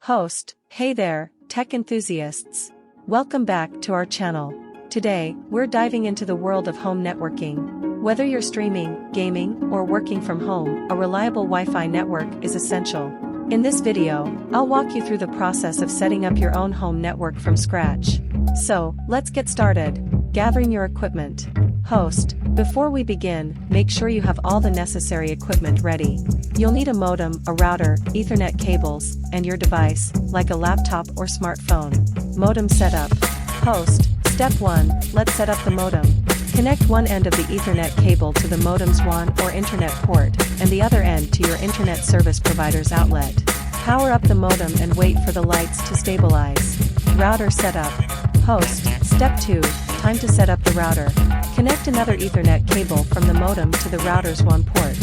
Host, hey there, tech enthusiasts. Welcome back to our channel. Today, we're diving into the world of home networking. Whether you're streaming, gaming, or working from home, a reliable Wi-Fi network is essential. In this video, I'll walk you through the process of setting up your own home network from scratch. So, let's get started. Gathering your equipment. Host, before we begin, make sure you have all the necessary equipment ready. You'll need a modem, a router, Ethernet cables, and your device, like a laptop or smartphone. Modem setup. Host, step 1, let's set up the modem. Connect one end of the Ethernet cable to the modem's WAN or internet port, and the other end to your internet service provider's outlet. Power up the modem and wait for the lights to stabilize. Router setup. Host, step 2, time to set up the router. Connect another Ethernet cable from the modem to the router's WAN port.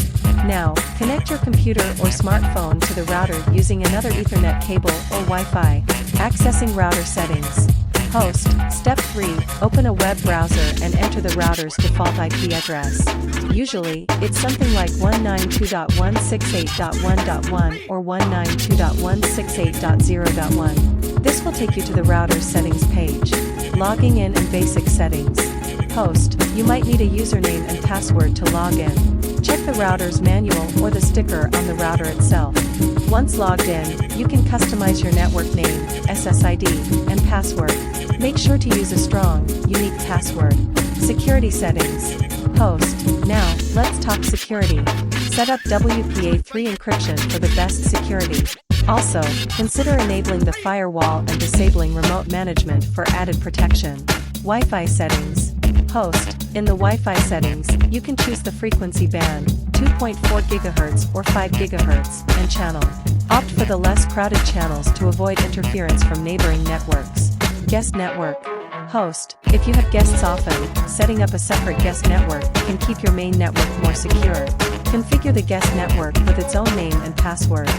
Now, connect your computer or smartphone to the router using another Ethernet cable or Wi-Fi. Accessing router settings. Host, step 3, open a web browser and enter the router's default IP address. Usually, it's something like 192.168.1.1 or 192.168.0.1. This will take you to the router's settings page. Logging in and basic settings. Host, you might need a username and password to log in. Check the router's manual or the sticker on the router itself. Once logged in, you can customize your network name, SSID, and password. Make sure to use a strong, unique password. Security settings. Host, now, let's talk security. Set up WPA3 encryption for the best security. Also, consider enabling the firewall and disabling remote management for added protection. Wi-Fi settings. Host, in the Wi-Fi settings, you can choose the frequency band, 2.4 GHz or 5 GHz, and channel. Opt for the less crowded channels to avoid interference from neighboring networks. Guest network. Host, if you have guests often, setting up a separate guest network can keep your main network more secure. Configure the guest network with its own name and password.